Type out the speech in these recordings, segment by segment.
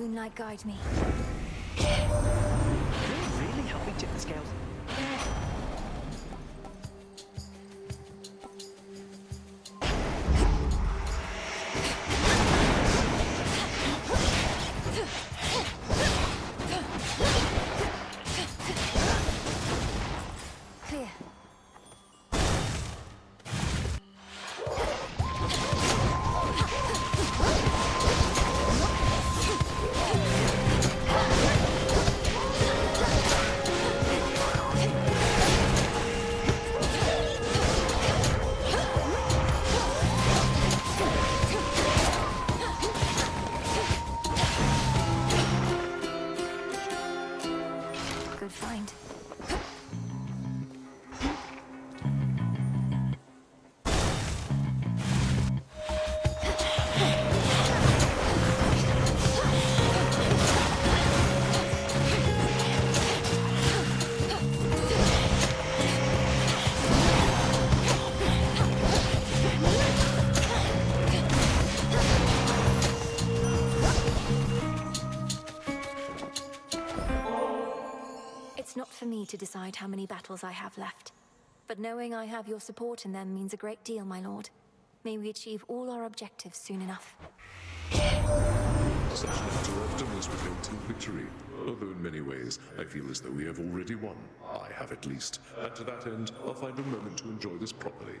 moonlight guide me. Can you really help me tip the scales? Clear. Good find. It's not for me to decide how many battles I have left. But knowing I have your support in them means a great deal, my lord. May we achieve all our objectives soon enough. Such not too often as we go to victory. Although in many ways, I feel as though we have already won. I have at least. And to that end, I'll find a moment to enjoy this properly.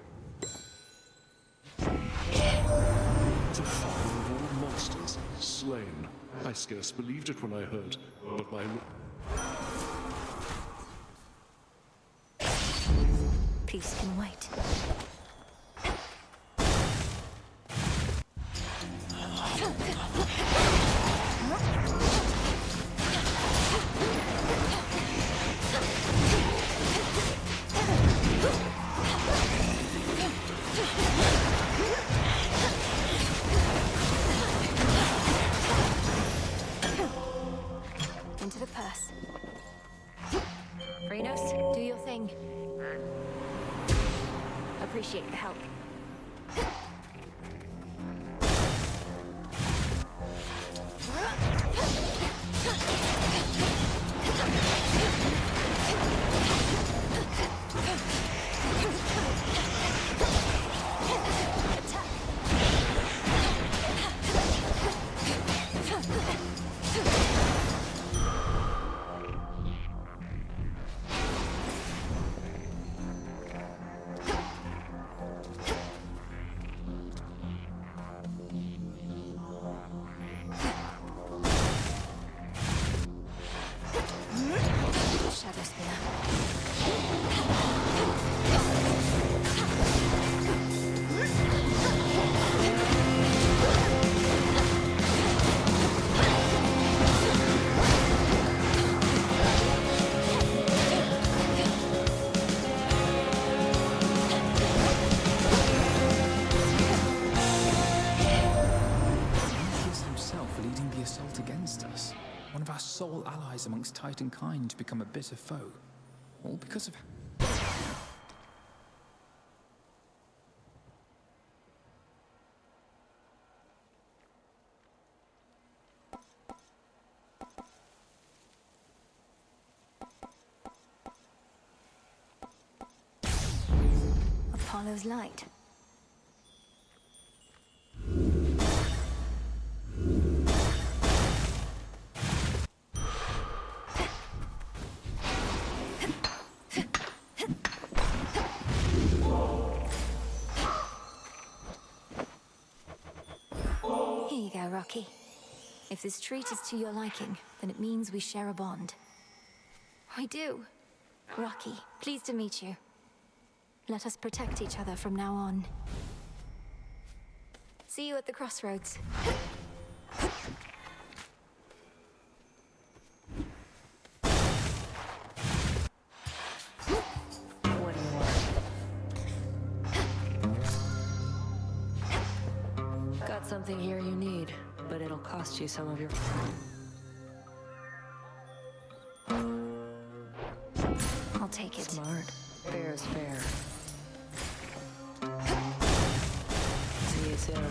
The father of all monsters, slain. I scarce believed it when I heard, but my... Peace can wait. Into the purse. Chronos, do your thing. Appreciate the help. Shadow spinner. He is himself leading the assault against us. One of our sole allies amongst Titan kind to become a bitter foe. All because of... Apollo's light. Here you go, Rocky. If this treat is to your liking, then it means we share a bond. I do. Rocky, pleased to meet you. Let us protect each other from now on. See you at the crossroads. What do you want? Got something here you need, but it'll cost you some of your... I'll take it. Smart. Fair is fair. See you soon.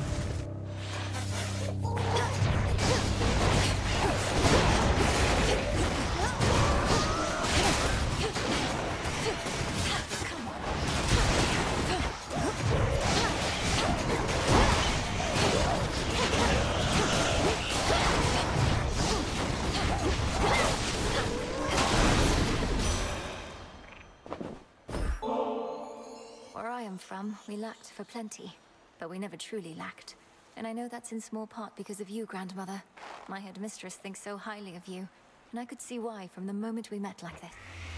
from, we lacked for plenty. But we never truly lacked. And I know that's in small part because of you, Grandmother. My headmistress thinks so highly of you. And I could see why from the moment we met like this.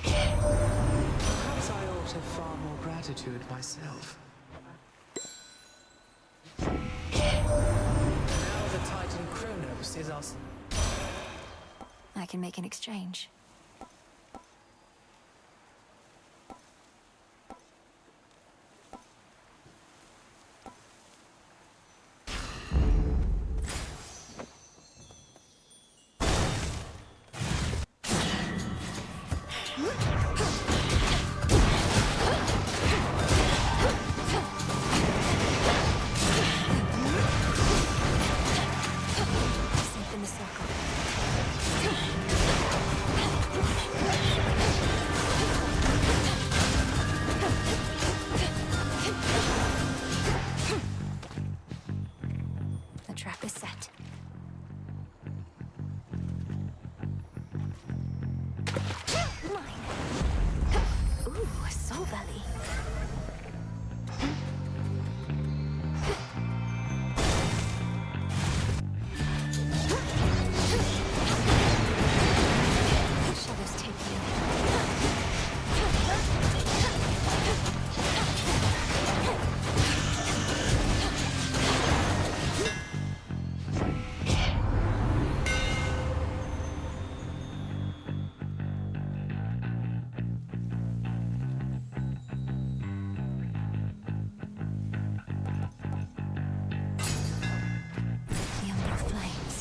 Perhaps I ought to far more gratitude myself. Now the Titan Chronos is us. I can make an exchange. Safe in the circle. The trap is set. Mine. Ooh, a soul belly. Shadows take you. The Umbral flames.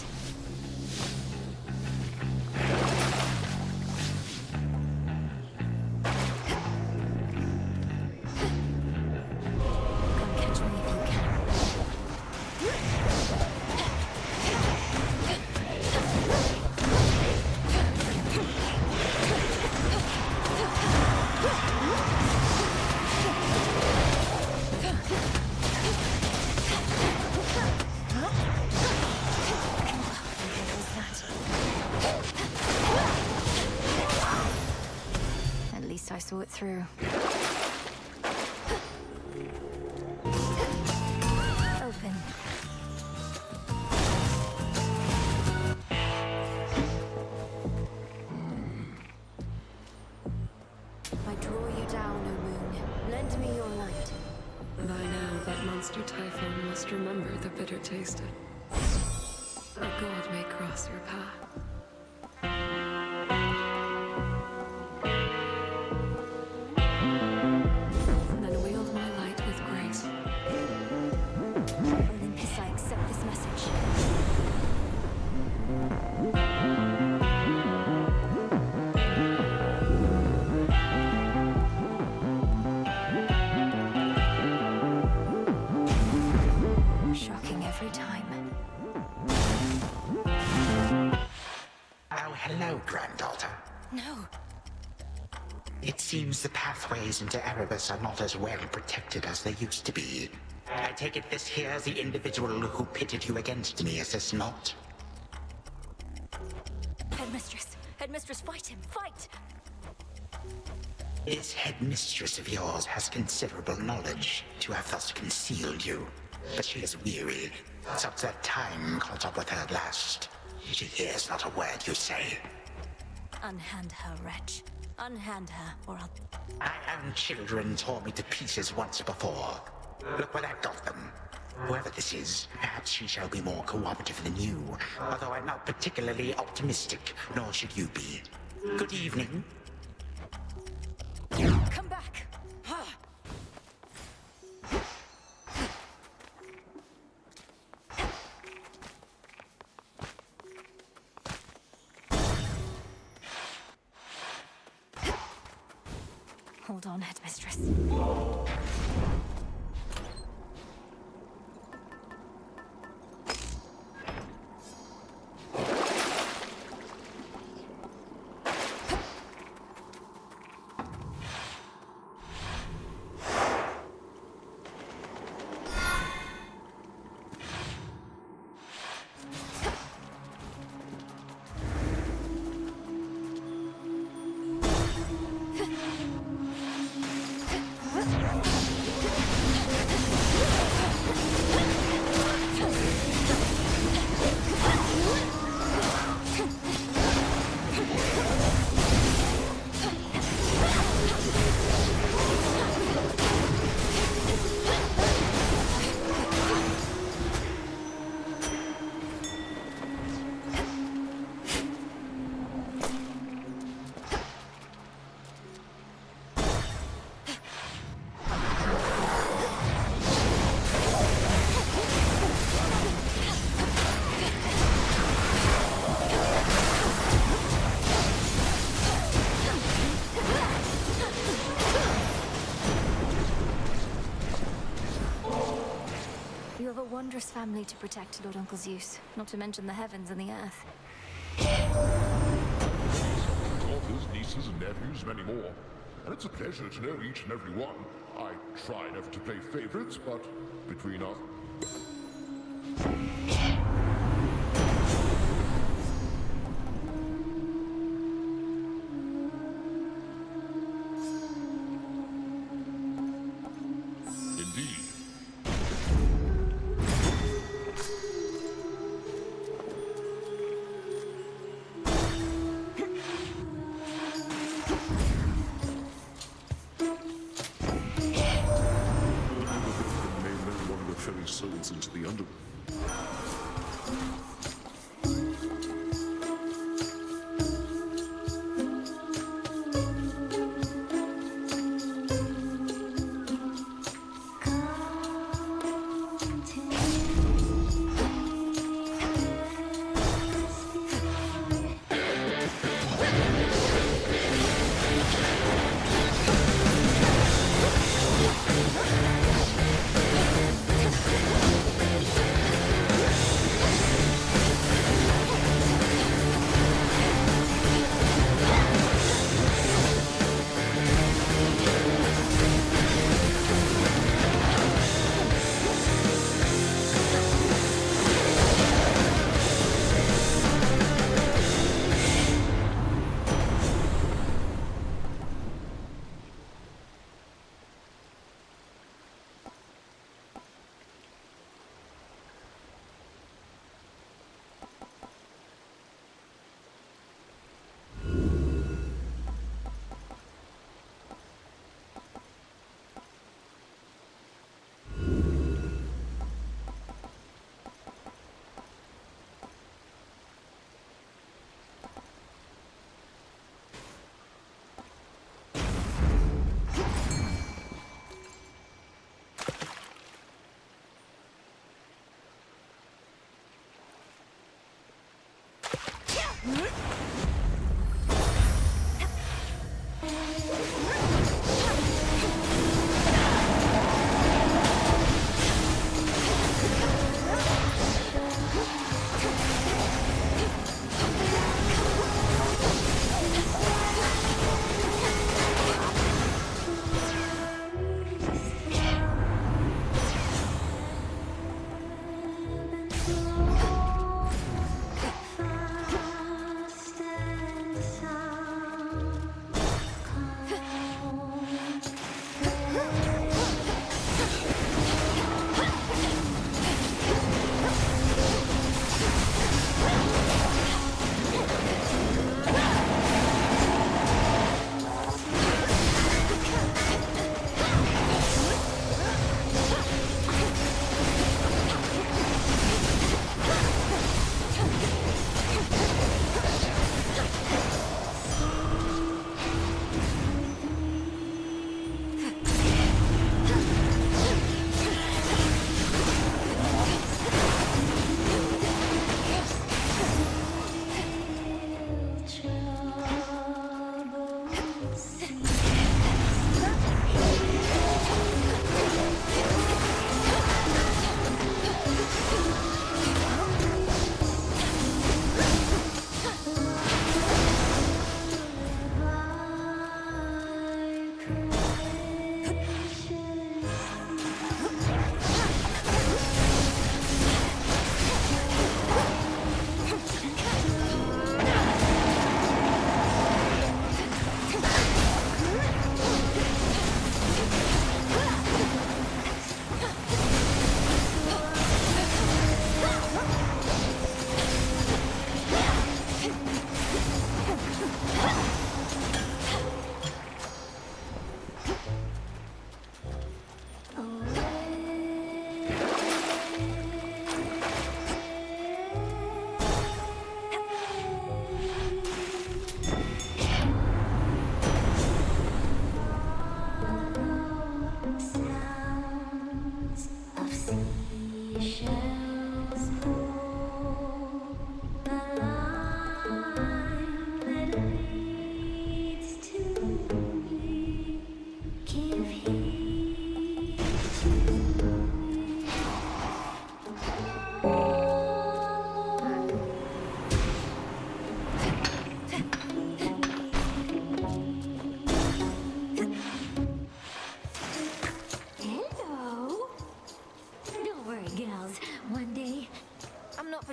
Come catch me if you can. What was that? At least I saw it through. Open. I draw you down, O moon. Lend me your light. By now, that monster typhoon must remember the bitter taste of... A god may cross your path. Then wield my light with grace. Olympus, I accept this message. Shocking every time. Oh, hello, granddaughter. No. It seems the pathways into Erebus are not as well protected as they used to be. I take it this here's the individual who pitted you against me, is this not? Headmistress! Headmistress, fight him! Fight! This headmistress of yours has considerable knowledge to have thus concealed you. But she is weary. Such that time caught up with her at last. She hears not a word you say. Unhand her, wretch. Unhand her, or I'll... My own children tore me to pieces once before. Look where that got them. Whoever this is, perhaps she shall be more cooperative than you, although I'm not particularly optimistic, nor should you be. Good evening. Come back! Hold on, headmistress. wondrous family to protect, Lord Uncle Zeus, not to mention the heavens and the earth. Daughters, nieces, and nephews, many more. And it's a pleasure to know each and every one. I try never to play favorites, but between us... Indeed. May no longer ferry souls into the underworld.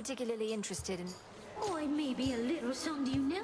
particularly interested in... I may be a little sound you know.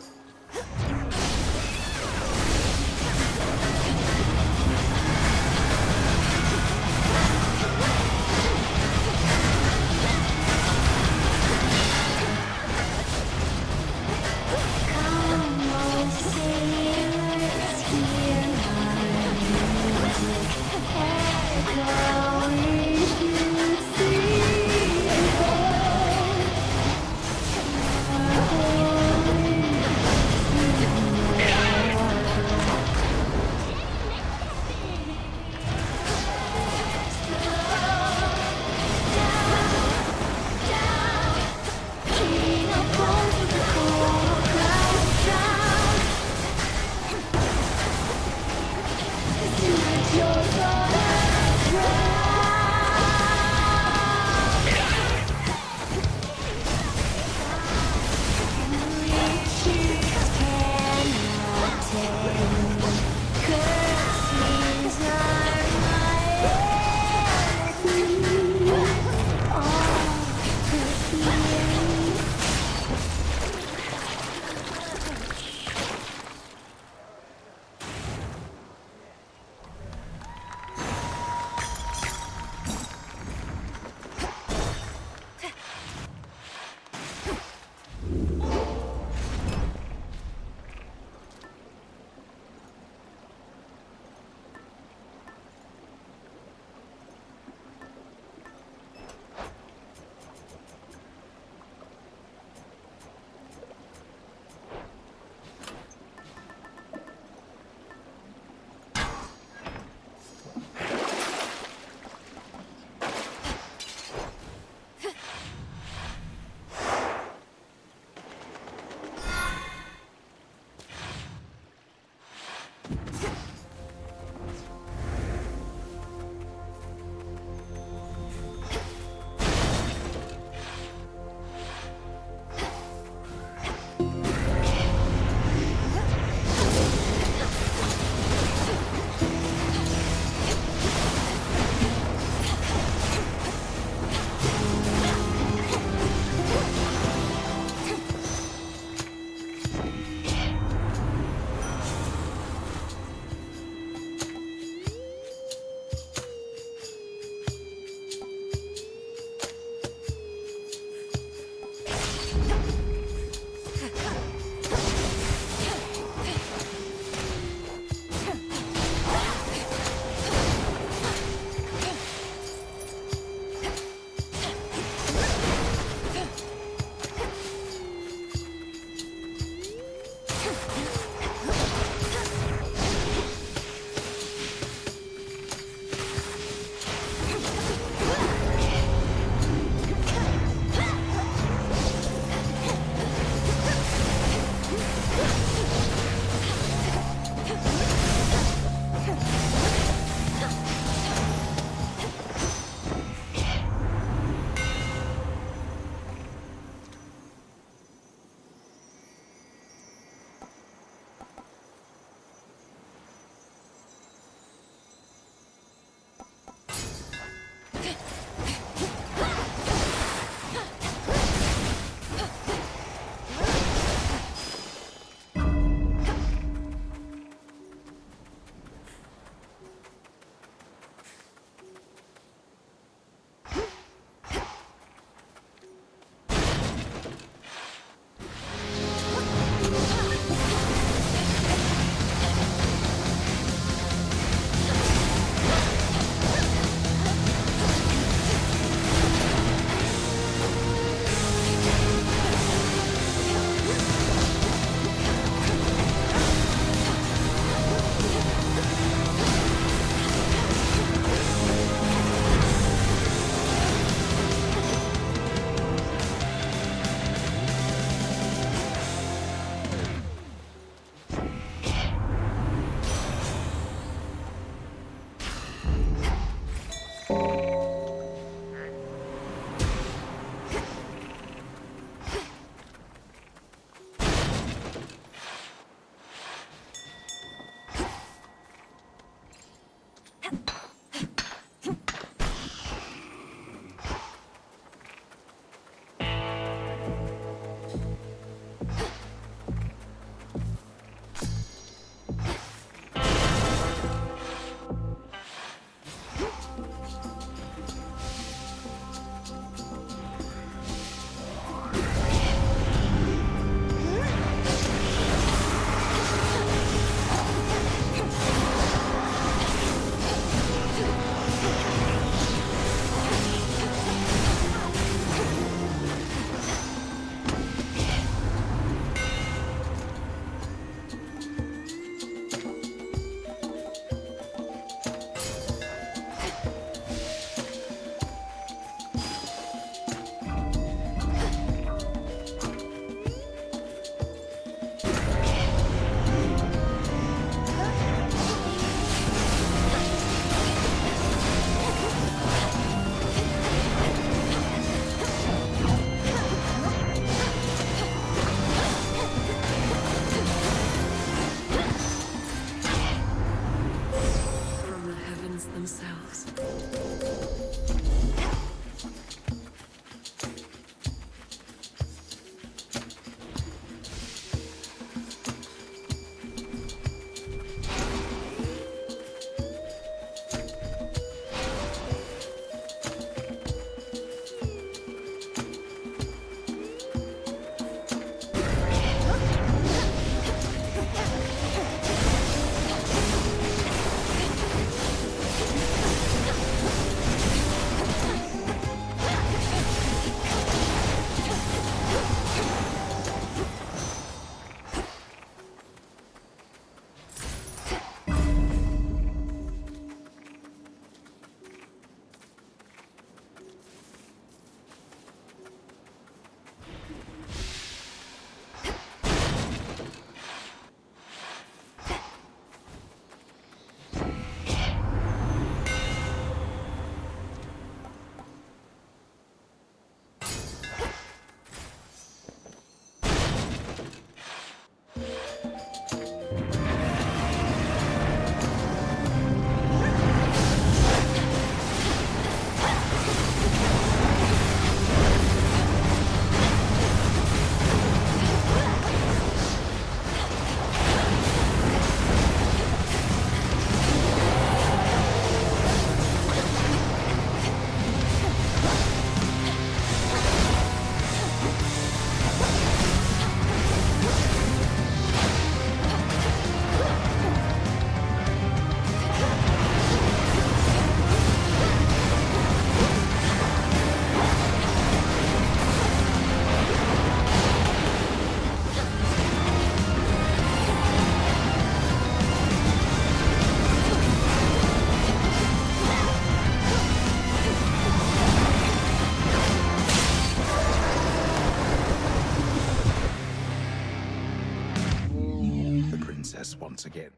princess once again.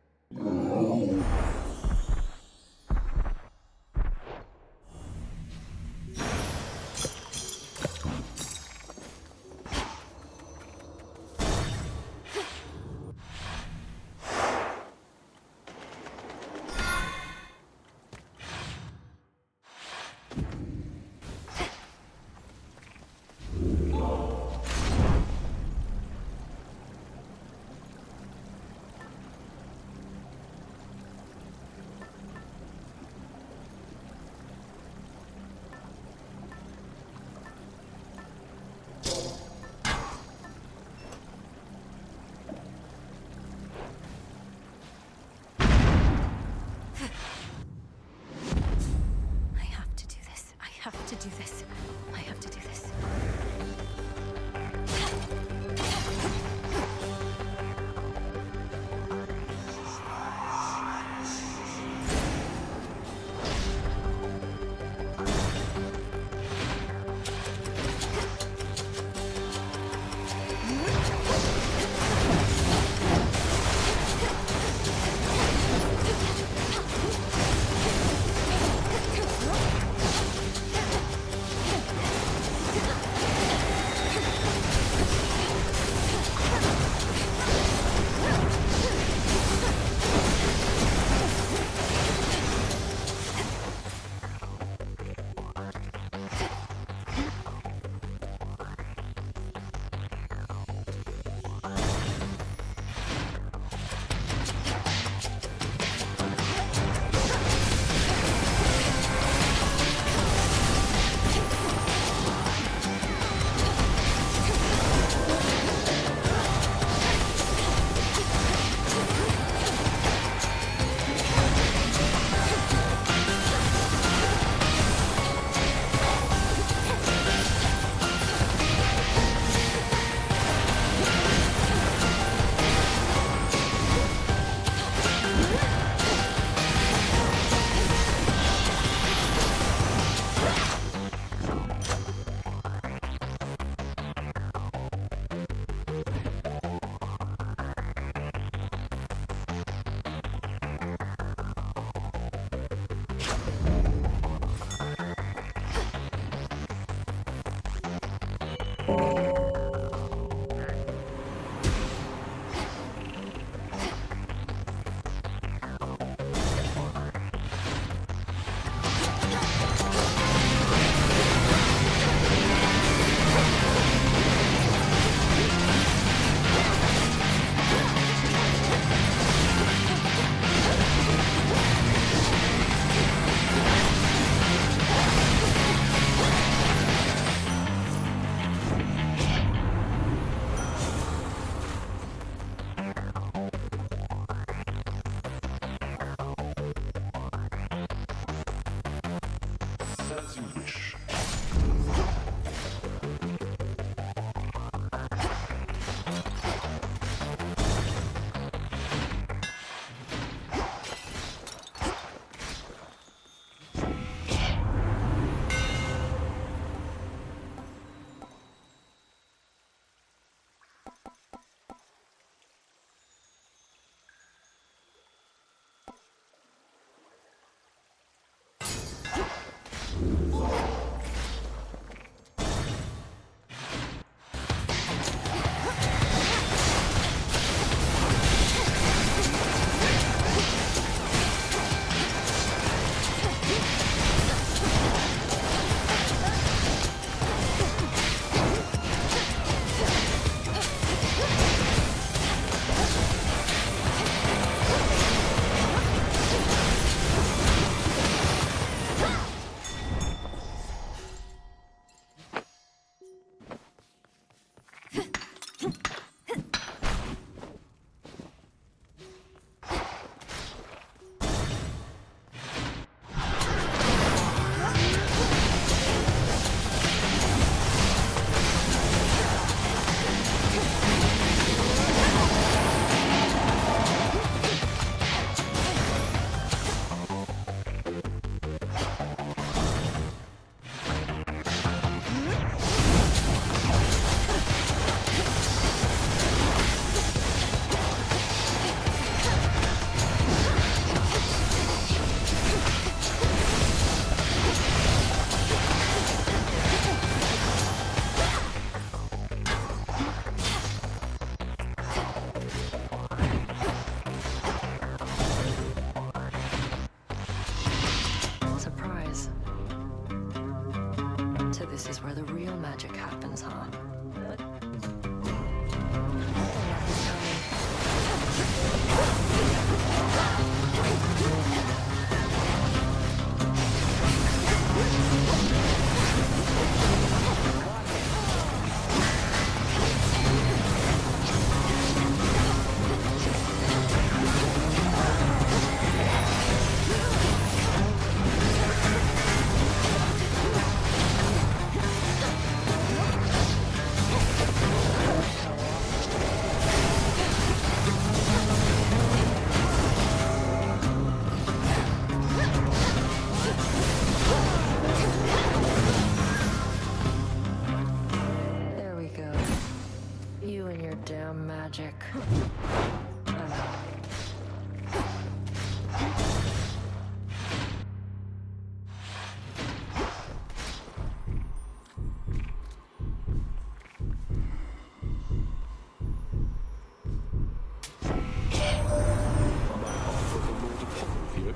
damn magic.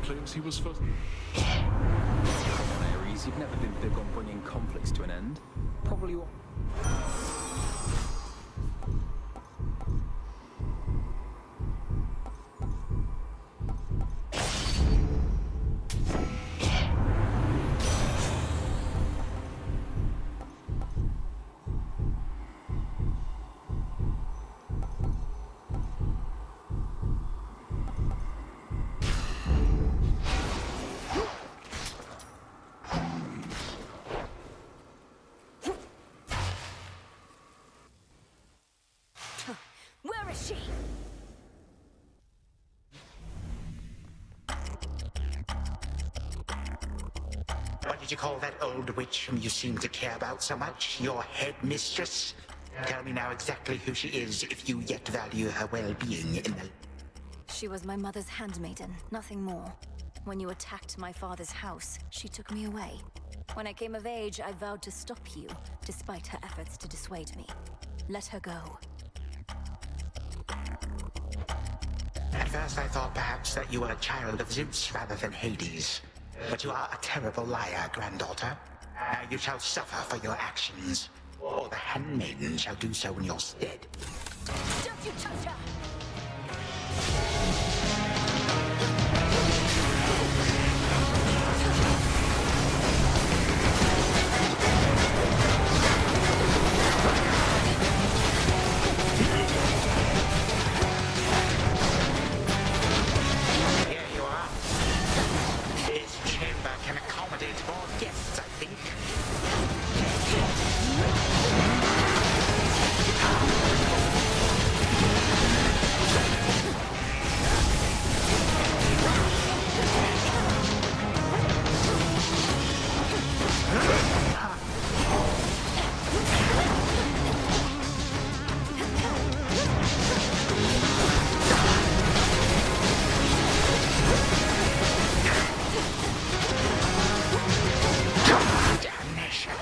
Claims he was first. Ares, you've never been big on bringing conflicts to an end. Probably what. Where is she? What did you call that old witch whom you seem to care about so much? Your headmistress? Tell me now exactly who she is, if you yet value her well-being in the... She was my mother's handmaiden, nothing more. When you attacked my father's house, she took me away. When I came of age, I vowed to stop you, despite her efforts to dissuade me. Let her go. At first I thought perhaps that you were a child of Zeus rather than Hades. But you are a terrible liar, granddaughter. Now you shall suffer for your actions. Or the handmaiden shall do so in your stead. Don't you touch her! Here you are. This chamber can accommodate more guests, I think. Damnation.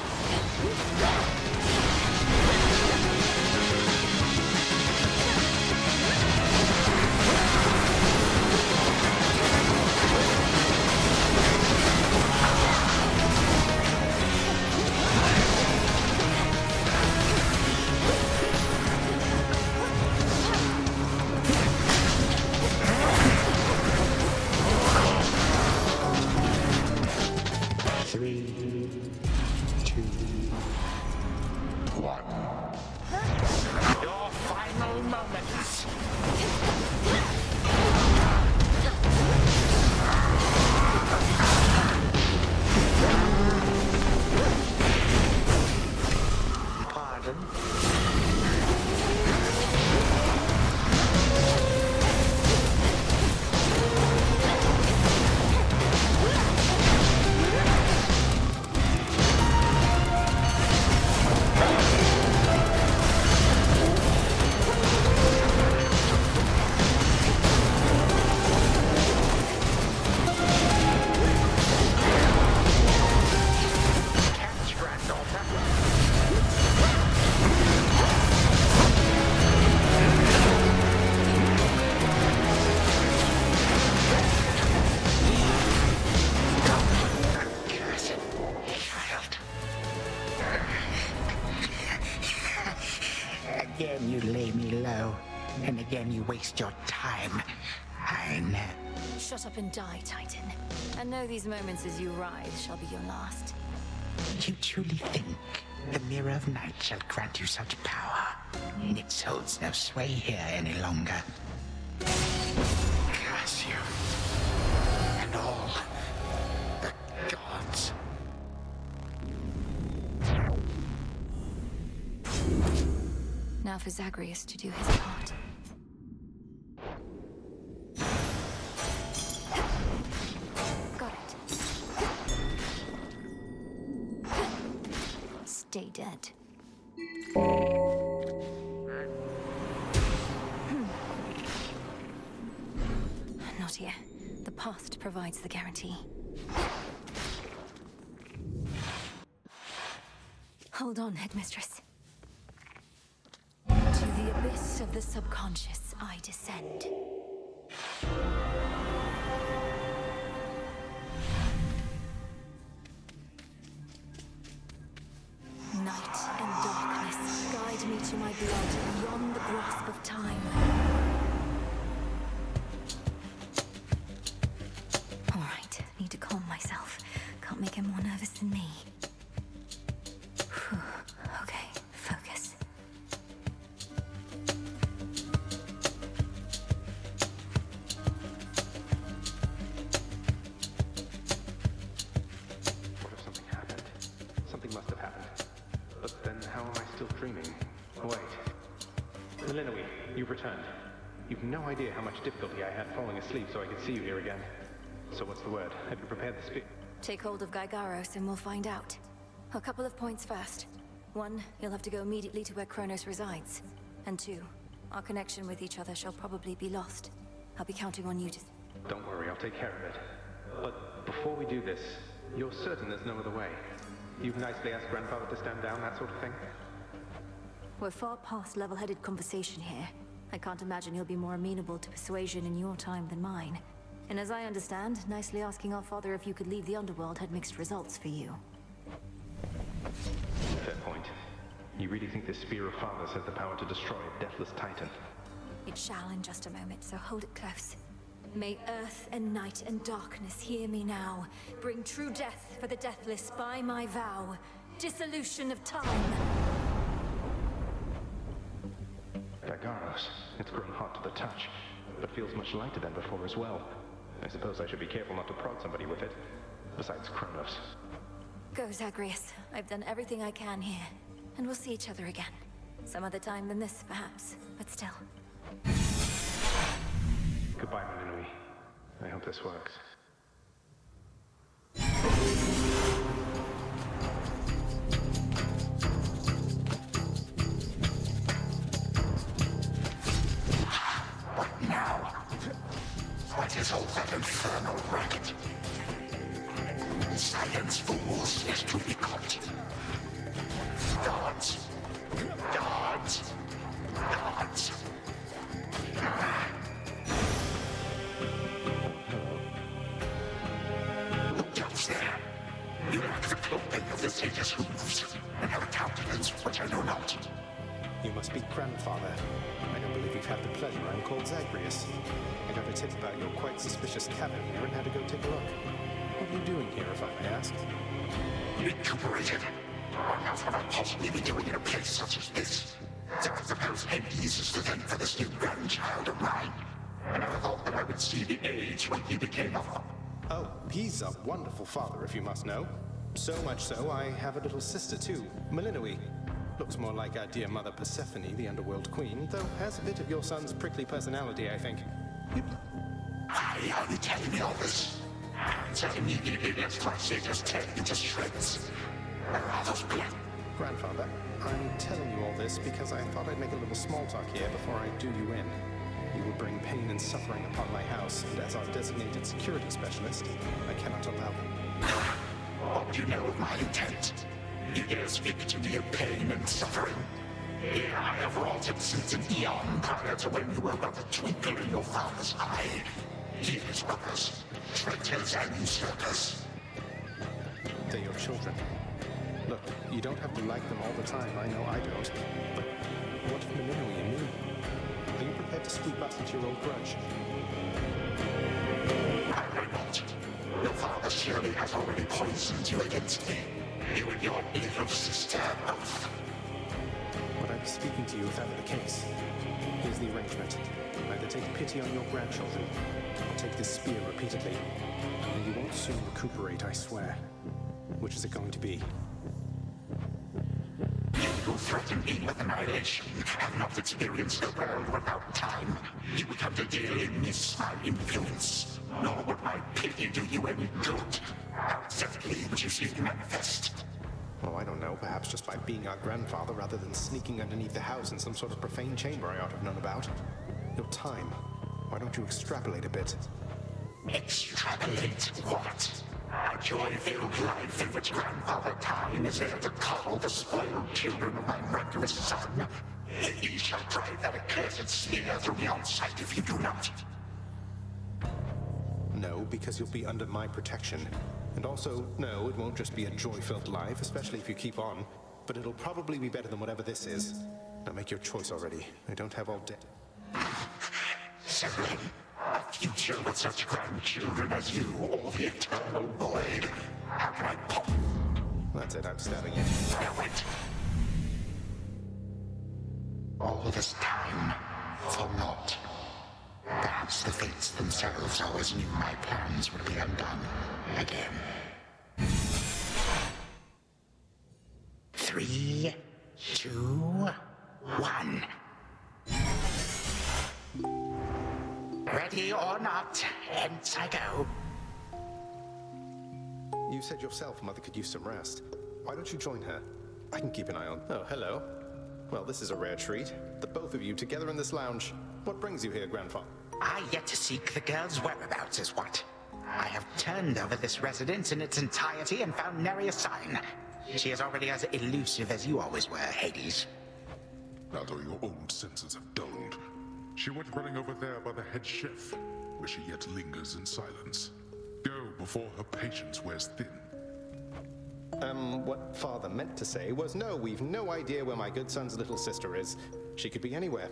Three, two, one. Your final moments. Pardon? Catch, granddaughter. Cursed child. Again you lay me low, and again you waste your time. I know. Shut up and die, Titan. And know these moments as you rise shall be your last. You truly think the Mirror of Night shall grant you such power? It holds no sway here any longer. Curse you. And all the gods. Now for Zagreus to do his part. Got it. Stay dead. start here. The past provides the guarantee. Hold on, Headmistress. To the abyss of the subconscious, I descend. Night and darkness, guide me to my blood beyond the grasp of time. All right, need to calm myself. Can't make him more nervous than me. Whew. Okay, focus. What if something happened? Something must have happened. But then how am I still dreaming? Oh, wait. Melinoe, you've returned. You've no idea how much difficulty I had falling asleep so I could see you here again. So what's the word? Have you prepared the speech? Take hold of Gygaros and we'll find out. A couple of points first. 1, you'll have to go immediately to where Chronos resides. And 2, our connection with each other shall probably be lost. I'll be counting on you to... Don't worry, I'll take care of it. But before we do this, you're certain there's no other way? You've nicely asked Grandfather to stand down, that sort of thing? We're far past level-headed conversation here. I can't imagine he'll be more amenable to persuasion in your time than mine. And as I understand, nicely asking our father if you could leave the underworld had mixed results for you. Fair point. You really think this Spear of Fathers has the power to destroy a deathless titan? It shall in just a moment, so hold it close. May earth and night and darkness hear me now. Bring true death for the deathless by my vow. Dissolution of time. Gygaros, it's grown hot to the touch, but feels much lighter than before as well. I suppose I should be careful not to prod somebody with it. Besides Chronos. Go, Zagreus. I've done everything I can here. And we'll see each other again. Some other time than this, perhaps. But still. Goodbye, Melinoe. I hope this works. What now? What is all that infernal racket? Silence, fools, is to be caught. Guards! Guards! Guards! Who goes there? You lack the clothing of the sage's hooves, and have a countenance which I know not. You must be Grandfather. I don't believe you've had the pleasure. I'm called Zagreus. I got a tip about your quite suspicious cabin here and had to go take a look. What are you doing here, if I may ask? Recuperated. What else would I possibly be doing in a place such as this? So I suppose Hades is to thank for this new grandchild of mine. I never thought that I would see the age when he became a... Oh, he's a wonderful father, if you must know. So much so, I have a little sister too, Melinoe. Looks more like our dear mother Persephone, the underworld queen, though has a bit of your son's prickly personality, I think. Why are you telling me all this? So immediately lets my sage's tail into shreds. Where are those blood? Grandfather, I'm telling you all this because I thought I'd make a little small talk here before I do you in. You would bring pain and suffering upon my house, and as our designated security specialist, I cannot allow them. What do you know of my intent? You dare speak to me of pain and suffering? Here I have wrought it since an eon prior to when you were but a twinkle in your father's eye. Healers, robbers, traitors, and usurpers. They're your children. Look, you don't have to like them all the time, I know I don't. But what of Melinoe and me? Are you prepared to sweep us into your old grudge? I will not. Your father surely has already poisoned you against me. You and your little sister both. Would I be speaking to you if that were the case? Here's the arrangement. Either take pity on your grandchildren, or take this spear repeatedly. And you won't soon recuperate, I swear. Which is it going to be? You who threaten me with annihilation have not experienced the world without time. You would come to dearly miss my influence. Nor would my pity do you any good. How exactly would you see it manifest? Oh, I don't know. Perhaps just by being our grandfather rather than sneaking underneath the house in some sort of profane chamber I ought to have known about. Your time. Why don't you extrapolate a bit? Extrapolate what? A joy-filled life in which Grandfather Time is there to coddle the spoiled children of my murderous son. He shall drive that accursed spear through me on sight if you do not. No, because you'll be under my protection. And also, no, it won't just be a joy-filled life, especially if you keep on. But it'll probably be better than whatever this is. Now make your choice already. I don't have all day. Sibling, a future with such grandchildren as you, or the eternal void. How can I pop? That's it, I'm stabbing you. Now wait. All this time, for naught. Perhaps the fates themselves always knew my plans would be undone again. 3, 2, 1. Ready or not, hence I go. You said yourself Mother could use some rest. Why don't you join her? I can keep an eye on... Oh, hello. Well, this is a rare treat. The both of you together in this lounge. What brings you here, Grandfather? I yet to seek the girl's whereabouts is what. I have turned over this residence in its entirety and found nary a sign. She is already as elusive as you always were, Hades. Now though your old senses have dulled, she went running over there by the head chef, where she yet lingers in silence. Go before her patience wears thin. What Father meant to say was no, we've no idea where my good son's little sister is. She could be anywhere.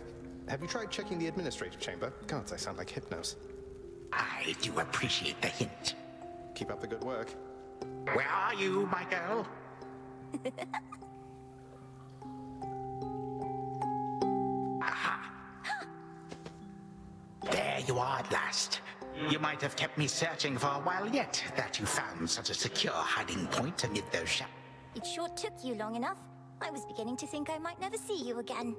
Have you tried checking the administrative chamber? Gods, I sound like Hypnos. I do appreciate the hint. Keep up the good work. Where are you, my girl? Aha! There you are at last. You might have kept me searching for a while yet, that you found such a secure hiding point amid those shadows. It sure took you long enough. I was beginning to think I might never see you again.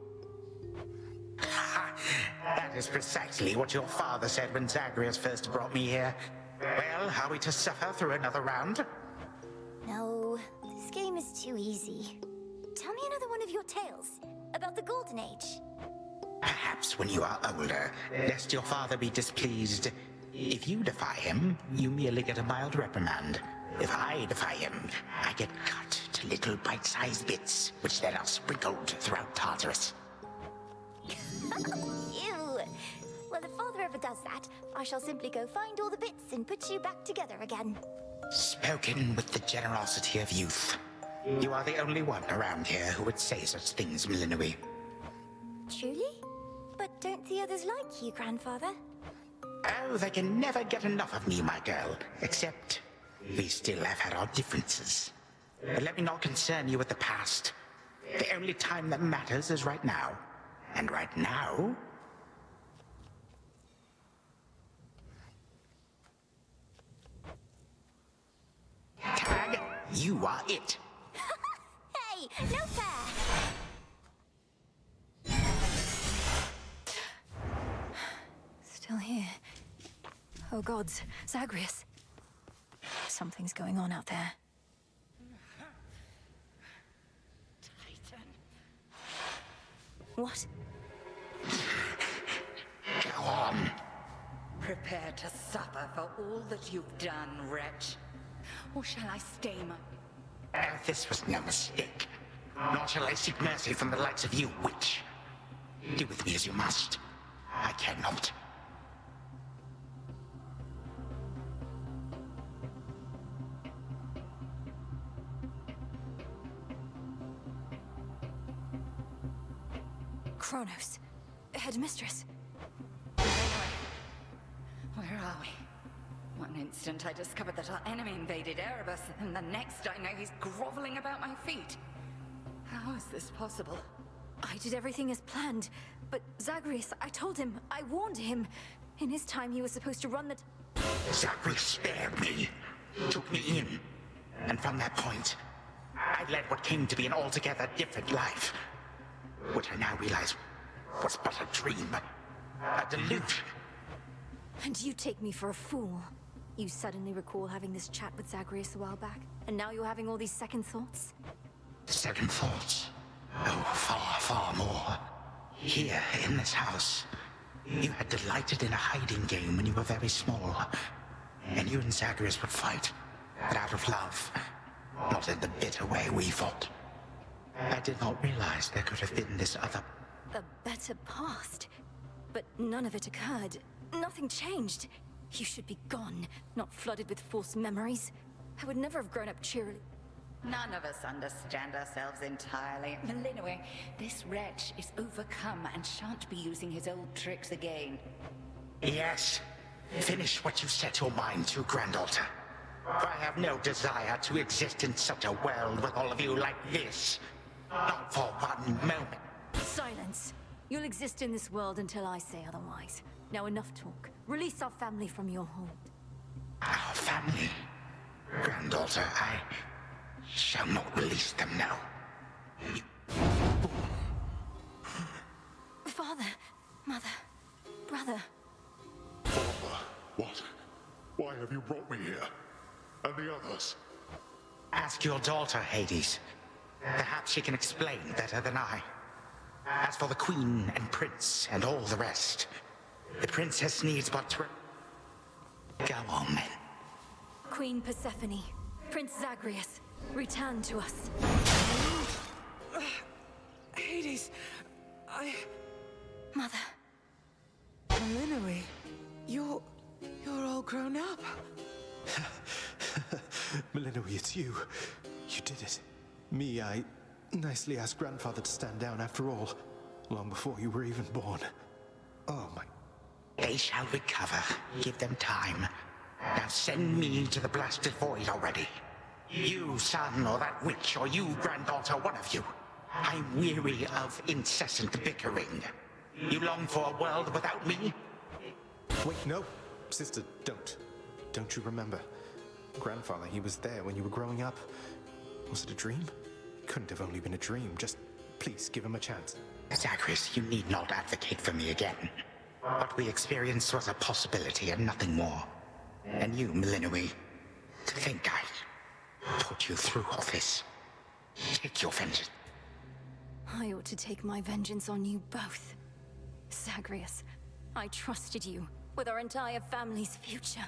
That is precisely what your father said when Zagreus first brought me here. Well, are we to suffer through another round? No, this game is too easy. Tell me another one of your tales about the Golden Age. Perhaps when you are older, lest your father be displeased. If you defy him, you merely get a mild reprimand. If I defy him, I get cut to little bite-sized bits, which then are sprinkled throughout Tartarus. Ew! Well, if Father ever does that, I shall simply go find all the bits and put you back together again. Spoken with the generosity of youth. You are the only one around here who would say such things, Millenary. Truly? But don't the others like you, Grandfather? Oh, they can never get enough of me, my girl. Except, we still have had our differences. But let me not concern you with the past. The only time that matters is right now. And right now... Tag, you are it. Hey, no fair! Still here. Oh gods, Zagreus. Something's going on out there. Titan. What? Go on. Prepare to suffer for all that you've done, wretch. Or shall I stay my... Oh, this was no mistake. Nor shall I seek mercy from the likes of you, witch. Do with me as you must. I cannot. Chronos. Headmistress. Where are we? One instant I discovered that our enemy invaded Erebus, and the next I know he's groveling about my feet. How is this possible? I did everything as planned, but Zagreus, I told him, I warned him. In his time, he was supposed to run the... Zagreus spared me, took me in, and from that point, I led what came to be an altogether different life. Which I now realize was but a dream, a delusion. And you take me for a fool. You suddenly recall having this chat with Zagreus a while back, and now you're having all these second thoughts? Second thoughts? Oh, far, far more. Here, in this house, you had delighted in a hiding game when you were very small. And you and Zagreus would fight, but out of love, not in the bitter way we fought. I did not realize there could have been this other... A better past. But none of it occurred. Nothing changed. You should be gone, not flooded with false memories. I would never have grown up cheerily. None of us understand ourselves entirely. Melinwe, this wretch is overcome and shan't be using his old tricks again. Yes. Finish what you set your mind to, Granddaughter. For I have no desire to exist in such a world with all of you like this. Not for one moment. Silence. You'll exist in this world until I say otherwise. Now enough talk. Release our family from your hold. Our family? Granddaughter, I shall not release them now. Father, mother, brother. Father, what? Why have you brought me here? And the others? Ask your daughter, Hades. Perhaps she can explain better than I. As for the Queen and Prince and all the rest, the Princess needs but to... Go on, then. Queen Persephone, Prince Zagreus, return to us. Hades, Mother. Melinwe, you're all grown up. Melinwe, it's you. You did it. Me, I nicely asked Grandfather to stand down after all, long before you were even born. Oh my... They shall recover. Give them time. Now send me to the blasted void already. You, son, or that witch, or you, granddaughter, one of you. I'm weary of incessant bickering. You long for a world without me? Wait, no. Sister, don't. Don't you remember? Grandfather, he was there when you were growing up. Was it a dream? Couldn't have only been a dream. Just please give him a chance. Zagreus, you need not advocate for me again. What we experienced was a possibility and nothing more. And you, Melinwe, to think I put you through all this. Take your vengeance. I ought to take my vengeance on you both. Zagreus, I trusted you with our entire family's future.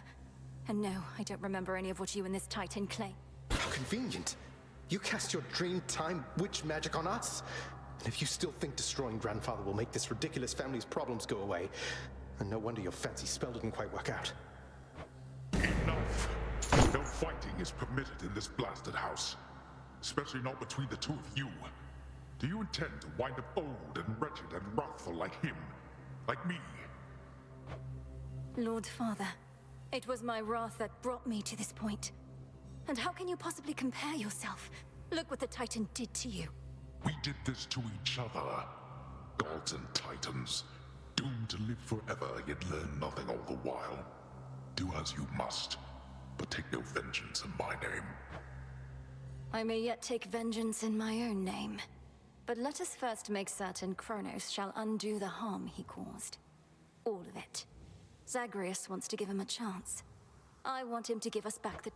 And no, I don't remember any of what you and this Titan claim. How convenient. You cast your dream time witch magic on us. And if you still think destroying Grandfather will make this ridiculous family's problems go away, then no wonder your fancy spell didn't quite work out. Enough! No fighting is permitted in this blasted house. Especially not between the two of you. Do you intend to wind up old and wretched and wrathful like him? Like me? Lord Father, it was my wrath that brought me to this point. And how can you possibly compare yourself? Look what the Titan did to you. We did this to each other. Gods and Titans. Doomed to live forever, yet learn nothing all the while. Do as you must, but take no vengeance in my name. I may yet take vengeance in my own name. But let us first make certain Chronos shall undo the harm he caused. All of it. Zagreus wants to give him a chance. I want him to give us back the...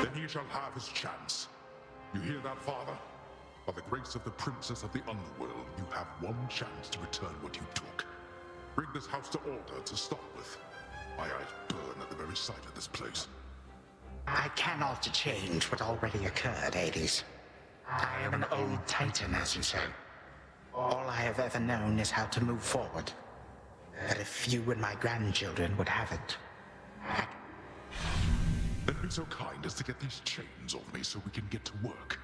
Then he shall have his chance. You hear that, Father? By the grace of the Princess of the Underworld, you have one chance to return what you took. Bring this house to order to start with. My eyes burn at the very sight of this place. I cannot change what already occurred, Hades. I am an old Titan, as you say. All I have ever known is how to move forward. But if you and my grandchildren would have it, Then be so kind as to get these chains off me so we can get to work.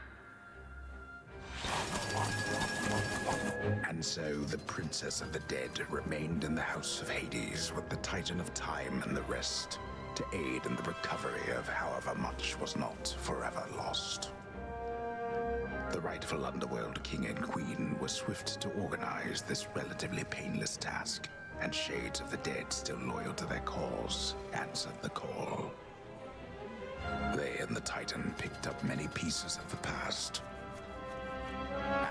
And so the Princess of the Dead remained in the House of Hades with the Titan of Time and the rest, to aid in the recovery of however much was not forever lost. The rightful Underworld King and Queen were swift to organize this relatively painless task, and Shades of the Dead, still loyal to their cause, answered the call. They and the Titan picked up many pieces of the past.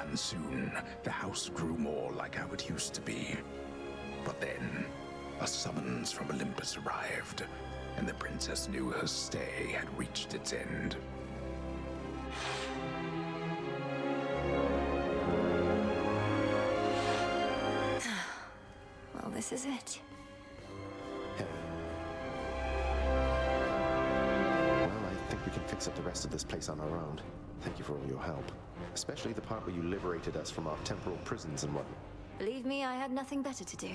And soon, the house grew more like how it used to be. But then, a summons from Olympus arrived, and the princess knew her stay had reached its end. Well, this is it. exit the rest of this place on our own. Thank you for all your help. Especially the part where you liberated us from our temporal prisons and whatnot. Believe me, I had nothing better to do.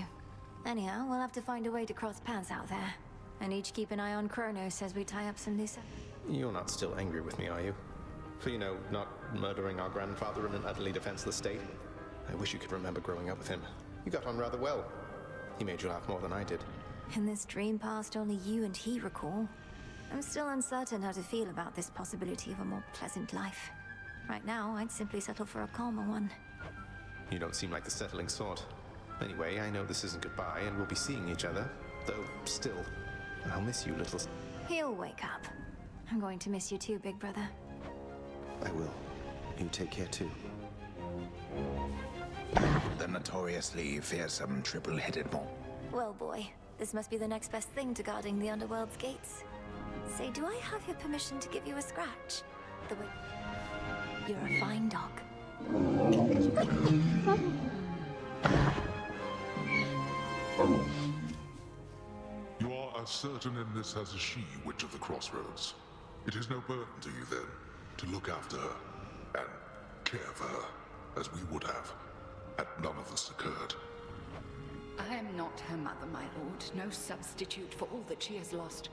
Anyhow, we'll have to find a way to cross paths out there. And each keep an eye on Chronos as we tie up some loose ends. You're not still angry with me, are you? For, not murdering our grandfather in an utterly defenseless state? I wish you could remember growing up with him. You got on rather well. He made you laugh more than I did. In this dream past only you and he recall, I'm still uncertain how to feel about this possibility of a more pleasant life. Right now, I'd simply settle for a calmer one. You don't seem like the settling sort. Anyway, I know this isn't goodbye, and we'll be seeing each other. Though, still, I'll miss you, little... He'll wake up. I'm going to miss you too, big brother. I will. You take care too. The notoriously fearsome triple-headed monk. Well, boy, this must be the next best thing to guarding the underworld's gates. Say, do I have your permission to give you a scratch? The way... You're a fine dog. You are as certain in this as is she, Witch of the Crossroads. It is no burden to you, then, to look after her and care for her, as we would have, had none of this occurred. I am not her mother, my lord, no substitute for all that she has lost.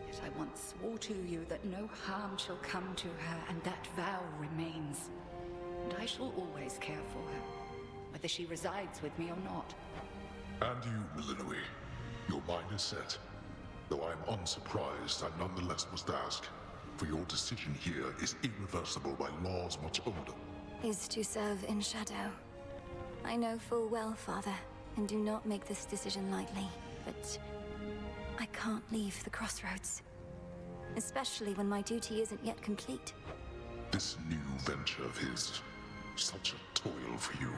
Yet I once swore to you that no harm shall come to her, and that vow remains. And I shall always care for her, whether she resides with me or not. And you, Millenoi, your mind is set. Though I am unsurprised, I nonetheless must ask, for your decision here is irreversible by laws much older. Is to serve in shadow. I know full well, Father, and do not make this decision lightly, but I can't leave the Crossroads. Especially when my duty isn't yet complete. This new venture of his, such a toil for you.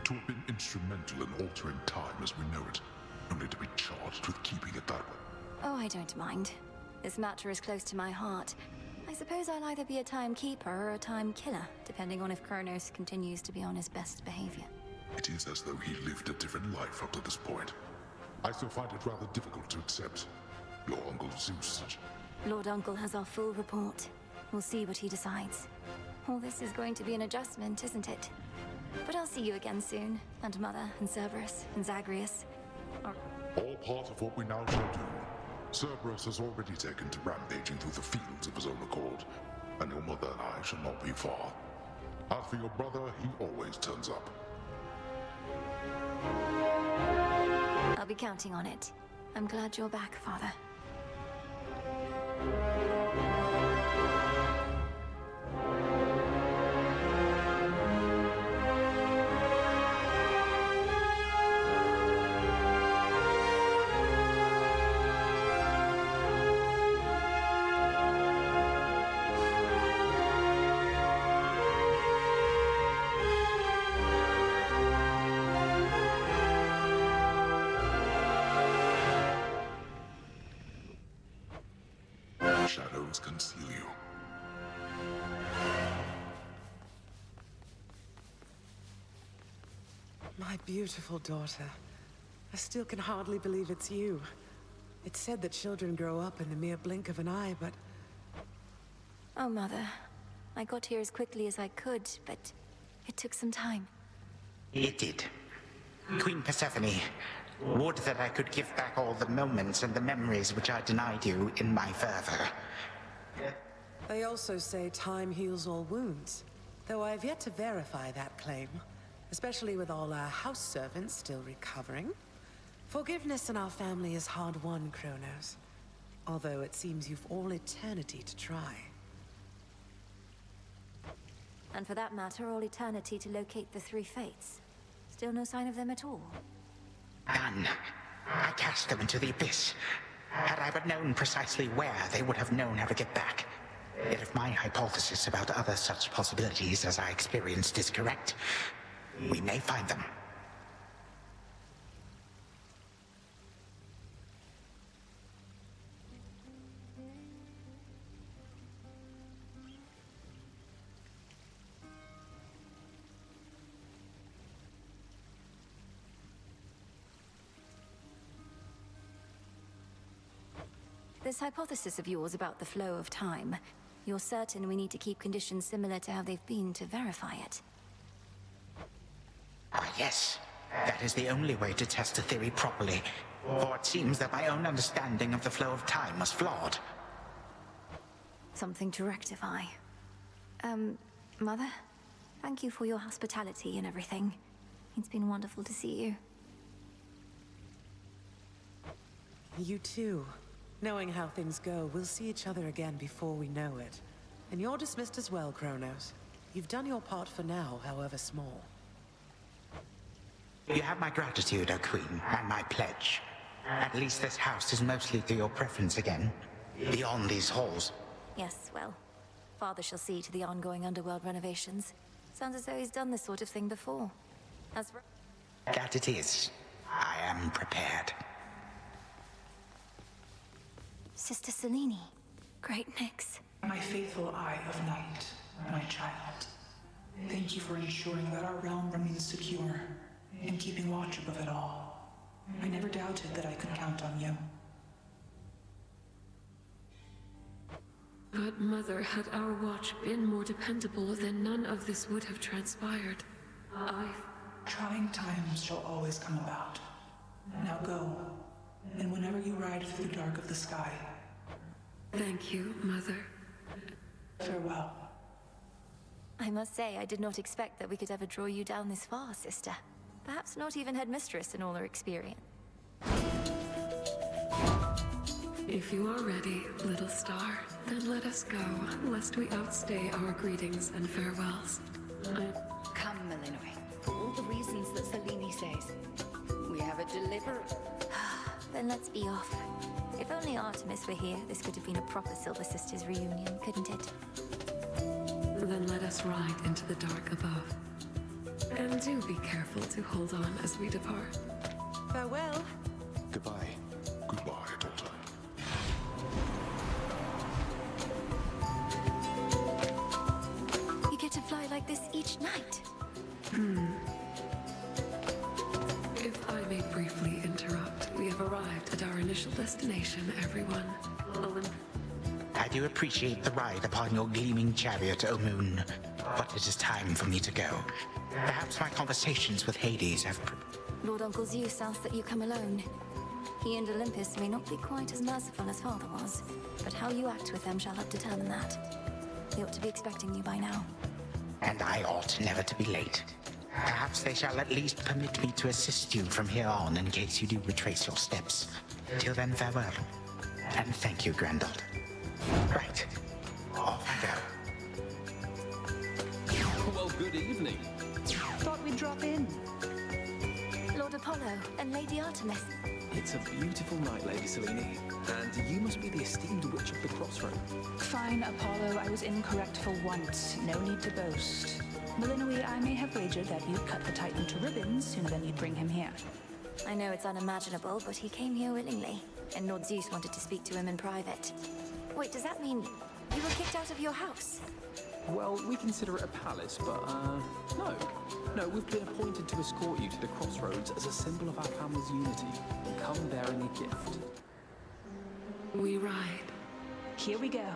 To have been instrumental in altering time as we know it, only to be charged with keeping it that way. Oh, I don't mind. This matter is close to my heart. I suppose I'll either be a timekeeper or a time killer, depending on if Chronos continues to be on his best behavior. It is as though he lived a different life up to this point. I still find it rather difficult to accept. Your Uncle Zeus such... Lord Uncle has our full report. We'll see what he decides. All this is going to be an adjustment, isn't it? But I'll see you again soon, and Mother, and Cerberus, and Zagreus. All part of what we now shall do. Cerberus has already taken to rampaging through the fields of his own accord, and your mother and I shall not be far. As for your brother, he always turns up. I'll be counting on it. I'm glad you're back, Father. Shadows conceal you. My beautiful daughter. I still can hardly believe it's you. It's said that children grow up in the mere blink of an eye, but... Oh, Mother. I got here as quickly as I could, but it took some time. It did. Queen Persephone, would that I could give back all the moments and the memories which I denied you in my fervor. They also say time heals all wounds, though I've yet to verify that claim, especially with all our house servants still recovering. Forgiveness in our family is hard-won, Chronos, although it seems you've all eternity to try. And for that matter, all eternity to locate the three fates. Still no sign of them at all. None. I cast them into the abyss. Had I but known precisely where, they would have known how to get back. Yet if my hypothesis about other such possibilities as I experienced is correct, we may find them. This hypothesis of yours about the flow of time, You're certain we need to keep conditions similar to how they've been to verify it? Ah, yes. That is the only way to test the theory properly. For it seems that my own understanding of the flow of time was flawed. Something to rectify. Mother? Thank you for your hospitality and everything. It's been wonderful to see you. You too. Knowing how things go, we'll see each other again before we know it. And you're dismissed as well, Chronos. You've done your part for now, however small. You have my gratitude, O Queen, and my pledge. At least this house is mostly to your preference again. Beyond these halls. Yes, well, Father shall see to the ongoing underworld renovations. Sounds as though he's done this sort of thing before. That it is. I am prepared. Sister Selene. Great mix. My faithful Eye of Night, my child. Thank you for ensuring that our realm remains secure and keeping watch above it all. I never doubted that I could count on you. But Mother, had our watch been more dependable, then none of this would have transpired. Trying times shall always come about. Now go, and whenever you ride through the dark of the sky. Thank you, Mother. Farewell. I must say, I did not expect that we could ever draw you down this far, sister. Perhaps not even headmistress in all her experience. If you are ready, little star, then let us go, lest we outstay our greetings and farewells. Come, Melinoi, for all the reasons that Selene says. We have a delivery. Then let's be off. If only Artemis were here, this could have been a proper Silver Sisters reunion, couldn't it? Then let us ride into the dark above. And do be careful to hold on as we depart. Farewell. Goodbye. Goodbye, daughter. You get to fly like this each night. If I may briefly interrupt, we have arrived at our initial destination, everyone. I do appreciate the ride upon your gleaming chariot, O Moon. But it is time for me to go. Perhaps my conversations with Hades have... Lord Uncle Zeus asks that you come alone. He and Olympus may not be quite as merciful as Father was, but how you act with them shall help determine that. They ought to be expecting you by now. And I ought never to be late. Perhaps they shall at least permit me to assist you from here on in case you do retrace your steps. Till then, farewell. And thank you, Granddaughter. Right. Off I go. Well, good evening. Thought we'd drop in. Lord Apollo and Lady Artemis. It's a beautiful night, Lady Selene. And you must be the esteemed Witch of the Crossroad. Fine, Apollo. I was incorrect for once. No need to boast. Melinoi, I may have wagered that you'd cut the Titan to ribbons sooner than you'd bring him here. I know it's unimaginable, but he came here willingly, and Lord Zeus wanted to speak to him in private. Wait, does that mean you were kicked out of your house? Well, we consider it a palace, but, no. No, we've been appointed to escort you to the Crossroads as a symbol of our family's unity. Come bearing a gift. We ride. Here we go.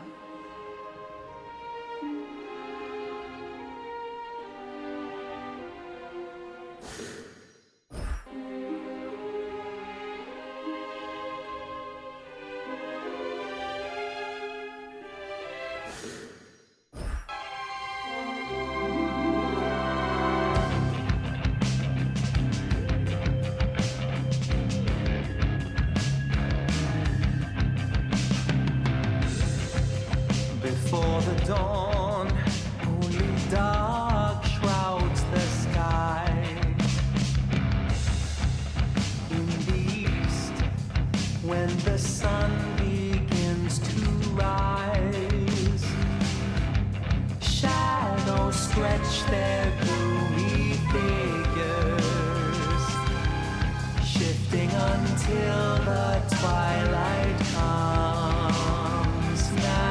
Before the dawn, only dark shrouds the sky. In the east, when the sun begins to rise, shadows stretch their gloomy figures, shifting until the twilight comes now.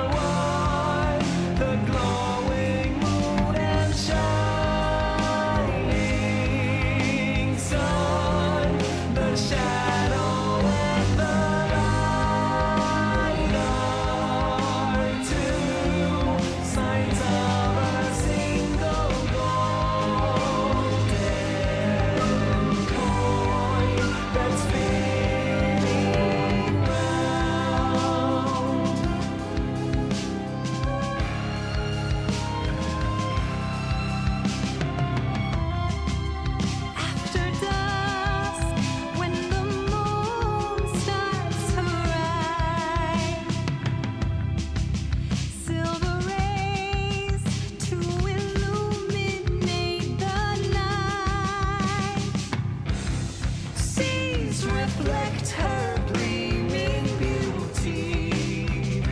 Our reflect her gleaming beauty,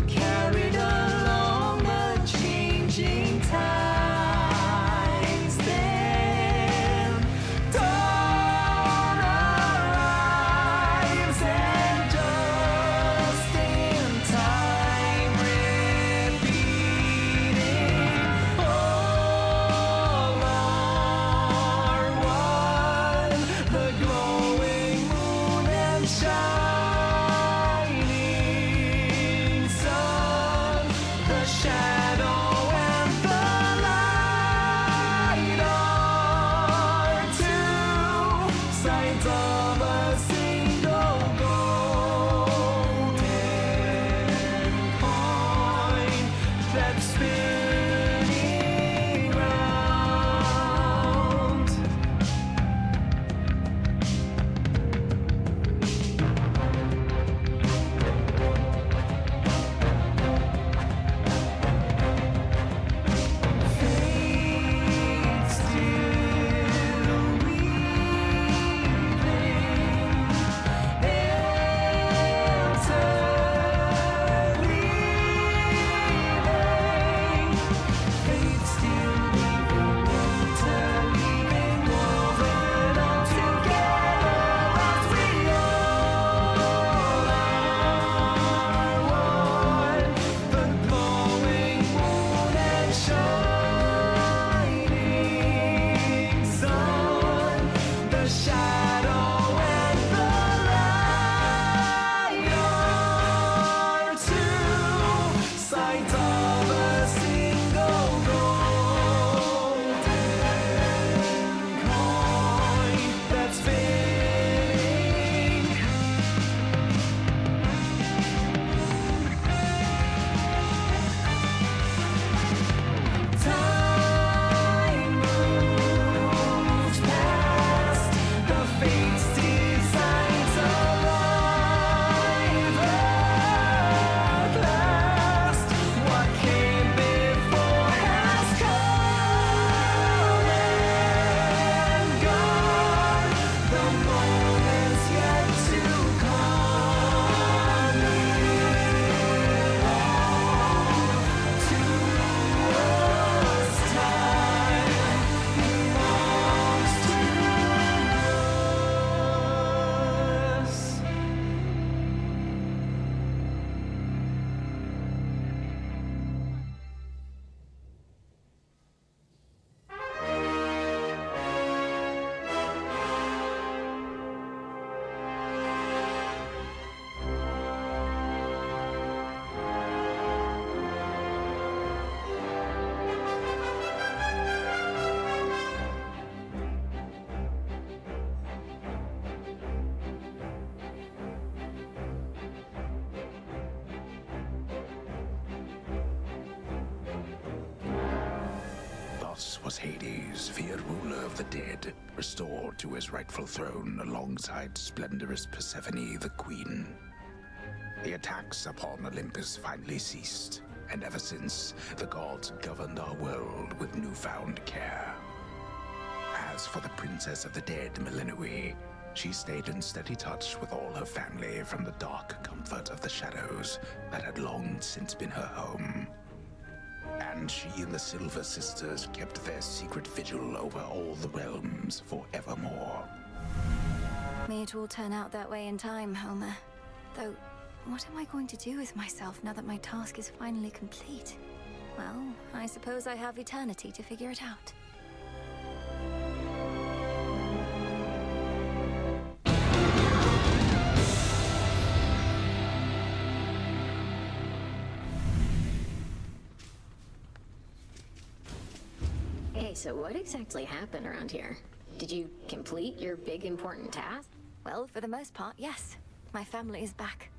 carried along the changing tides. Then dawn arrives, and just in time, repeating, all are one. The glowing moon and shining sun, the shadow and the light are two sides of a single golden coin that's spinning round. Fate still the shadow and the light are two sides of a single golden coin that's spinning. Time moves past the fate's designs alive at last. What came before has come and gone. The moment's yet to come. To us, time belongs to us. Thus was Hades, feared ruler of the dead, restored to his rightful throne alongside splendorous Persephone, the queen. The attacks upon Olympus finally ceased, and ever since, the gods governed our world with newfound care. As for the princess of the dead, Melinoe, she stayed in steady touch with all her family from the dark comfort of the shadows that had long since been her home. And she and the Silver Sisters kept their secret vigil over all the realms forevermore. May it all turn out that way in time, Homer. Though, what am I going to do with myself now that my task is finally complete? Well, I suppose I have eternity to figure it out. Hey, so what exactly happened around here? Did you complete your big important task? Well, for the most part, yes. My family is back.